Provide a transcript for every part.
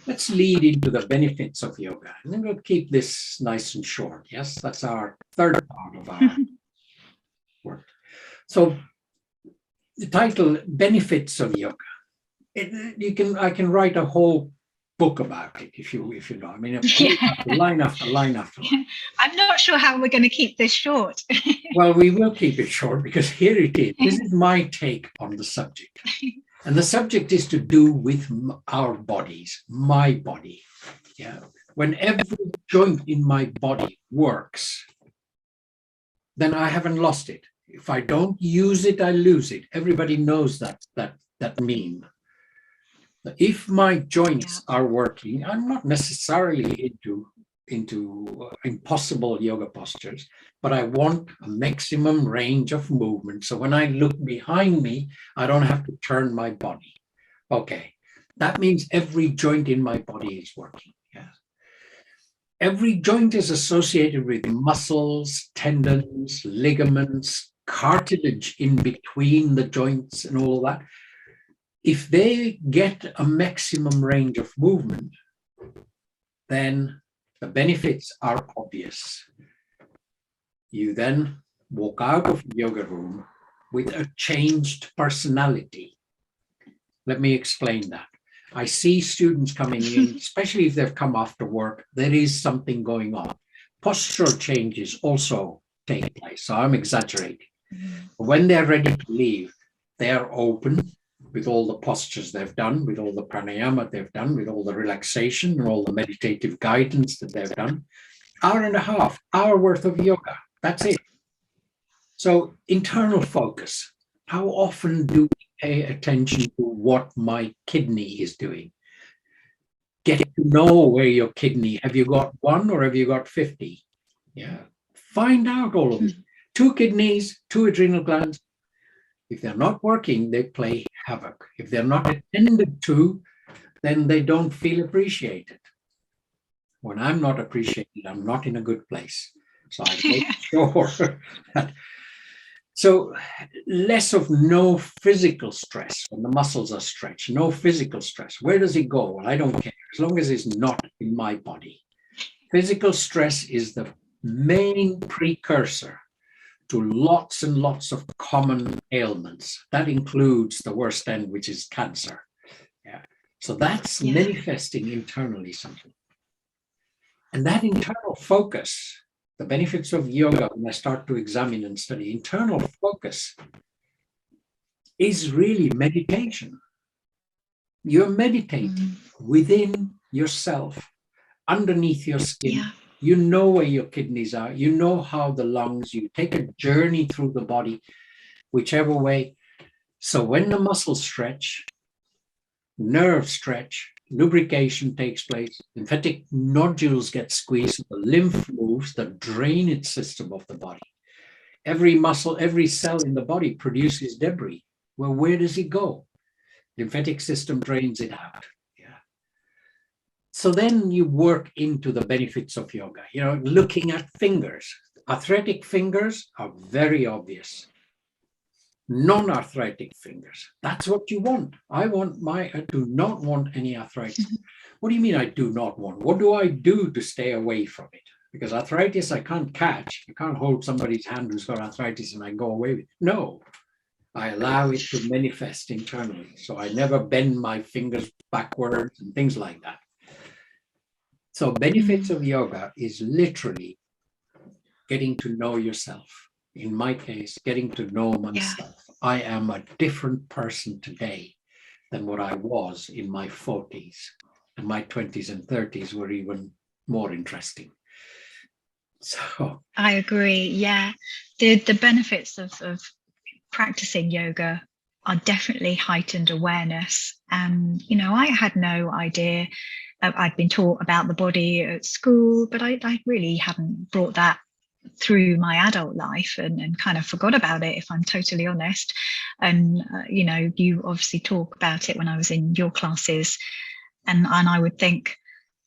let's lead into the benefits of yoga. And then we'll keep this nice and short. Yes, that's our third part of our work. So the title, Benefits of Yoga. I can write a whole book about it if you know. I mean, line after line after line. I'm not sure how we're going to keep this short. Well, we will keep it short because here it is. This is my take on the subject. And the subject is to do with our bodies, my body. Yeah. When every joint in my body works, then I haven't lost it. If I don't use it, I lose it. Everybody knows that meme. If my joints are working, I'm not necessarily into impossible yoga postures, but I want a maximum range of movement. So when I look behind me, I don't have to turn my body. Okay, that means every joint in my body is working. Yes. Every joint is associated with muscles, tendons, ligaments, cartilage in between the joints and all that. If they get a maximum range of movement, then the benefits are obvious. You then walk out of the yoga room with a changed personality. Let me explain that. I see students coming in, especially if they've come after work, there is something going on. Postural changes also take place, so I'm exaggerating. When they're ready to leave, they're open with all the postures they've done, with all the pranayama they've done, with all the relaxation and all the meditative guidance that they've done. Hour and a half, hour worth of yoga, that's it. So internal focus. How often do we pay attention to what my kidney is doing? Get to know where your kidney, have you got one or have you got 50? Yeah, find out all of it. 2 kidneys, 2 adrenal glands. If they're not working, they play havoc. If they're not attended to, then they don't feel appreciated. When I'm not appreciated, I'm not in a good place. So I make sure that. So less of no physical stress when the muscles are stretched, no physical stress. Where does it go? Well, I don't care, as long as it's not in my body. Physical stress is the main precursor to lots and lots of common ailments. That includes the worst end, which is cancer. Yeah. So that's manifesting internally something. And that internal focus, the benefits of yoga, when I start to examine and study, internal focus is really meditation. You're meditating within yourself, underneath your skin. Yeah. You know where your kidneys are. You know how the lungs, you take a journey through the body, whichever way. So when the muscles stretch, nerves stretch, lubrication takes place, lymphatic nodules get squeezed, the lymph moves, the drainage system of the body. Every muscle, every cell in the body produces debris. Well, where does it go? Lymphatic system drains it out. So then you work into the benefits of yoga, you know, looking at fingers. Arthritic fingers are very obvious. Non-arthritic fingers, that's what you want. I do not want any arthritis. What do you mean I do not want? What do I do to stay away from it? Because arthritis I can't catch. I can't hold somebody's hand who's got arthritis and I go away with it. No, I allow it to manifest internally. So I never bend my fingers backwards and things like that. So benefits of yoga is literally getting to know yourself. In my case, getting to know myself. I am a different person today than what I was in my 40s. And my 20s and 30s were even more interesting. So I agree. Yeah. The benefits of practicing yoga are definitely heightened awareness. And, you know, I had no idea. I'd been taught about the body at school, but I really hadn't brought that through my adult life and kind of forgot about it, if I'm totally honest. And, you know, you obviously talk about it when I was in your classes and I would think,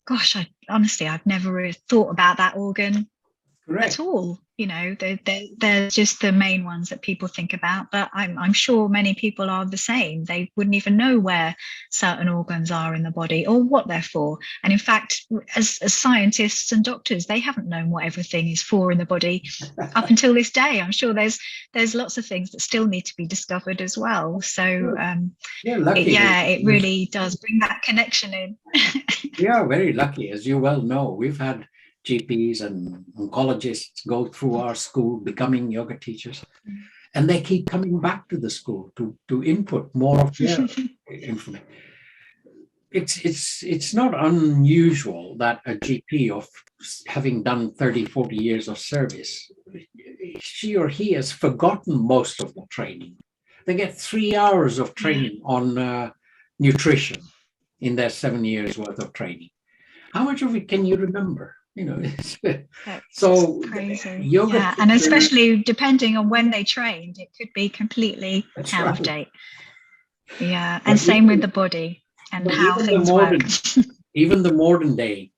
gosh, I've never really thought about that organ at all. You know, they're just the main ones that people think about, but I'm sure many people are the same. They wouldn't even know where certain organs are in the body or what they're for. And in fact, as scientists and doctors, they haven't known what everything is for in the body up until this day. I'm sure there's lots of things that still need to be discovered as well. So it really does bring that connection in. We are very lucky, as you well know. We've had GPs and oncologists go through our school becoming yoga teachers, and they keep coming back to the school to input more of their information. It's not unusual that a GP, of having done 30-40 years of service, she or he has forgotten most of the training. They get 3 hours of training on nutrition in their 7 years worth of training. How much of it can you remember? You know, so crazy. Yoga, and especially depending on when they trained, it could be completely out of date. Yeah, and same with the body and how things work. Even the modern day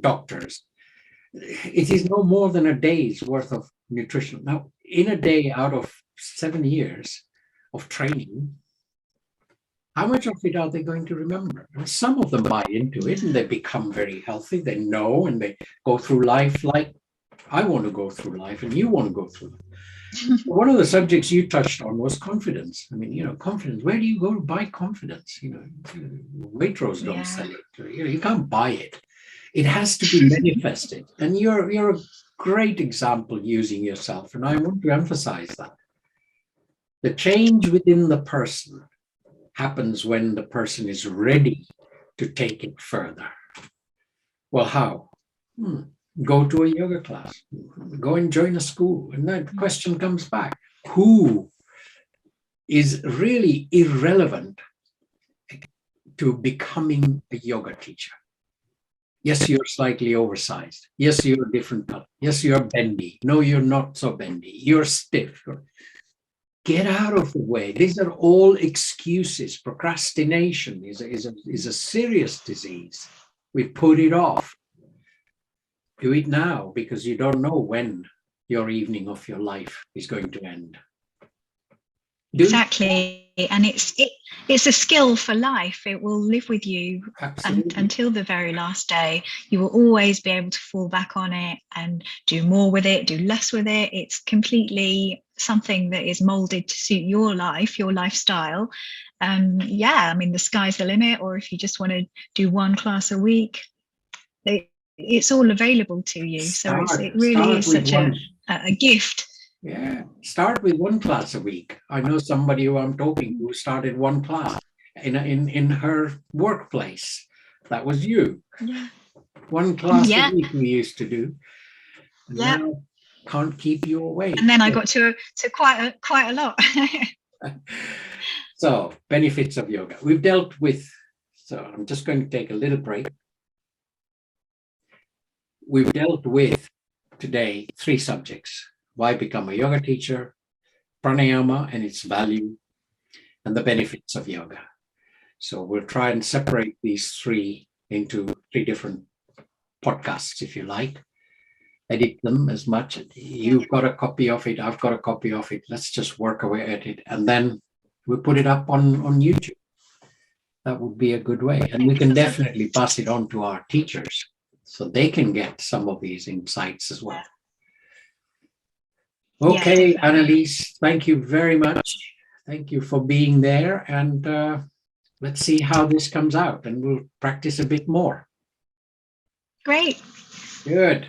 doctors, it is no more than a day's worth of nutrition. Now, in a day out of 7 years of training, how much of it are they going to remember? And some of them buy into it and they become very healthy. They know, and they go through life like I want to go through life and you want to go through it. One of the subjects you touched on was confidence. I mean, you know, confidence. Where do you go to buy confidence? You know, Waitrose don't sell it. You know, you can't buy it. It has to be manifested. And you're a great example using yourself. And I want to emphasize that. The change within the person happens when the person is ready to take it further. Well, how? Go to a yoga class, go and join a school. And that question comes back. Who is really irrelevant to becoming a yoga teacher? Yes, you're slightly oversized. Yes, you're different color. Yes, you're bendy. No, you're not so bendy. You're stiff. Get out of the way. These are all excuses. Procrastination is a serious disease. We put it off. Do it now, because you don't know when your evening of your life is going to end. Exactly. And it's a skill for life. It will live with you until the very last day. You will always be able to fall back on it and do more with it, do less with it. It's completely something that is molded to suit your life, your lifestyle. I mean, the sky's the limit. Or if you just want to do one class a week, it's all available to you. It really is such a gift. Yeah, start with one class a week. I know somebody who I'm talking to started one class in her workplace. That was you. Yeah. One class a week we used to do. And now can't keep you away. And then I got to quite a lot. So, benefits of yoga. We've dealt with, so I'm just going to take a little break. We've dealt with today 3 subjects. Why become a yoga teacher, pranayama and its value, and the benefits of yoga. So we'll try and separate these 3 into 3 different podcasts, if you like. Edit them as much. You've got a copy of it, I've got a copy of it. Let's just work away at it. And then we'll put it up on YouTube. That would be a good way. And we can definitely pass it on to our teachers so they can get some of these insights as well. Okay, Annelies, thank you very much. Thank you for being there. And let's see how this comes out, and we'll practice a bit more. Great. Good.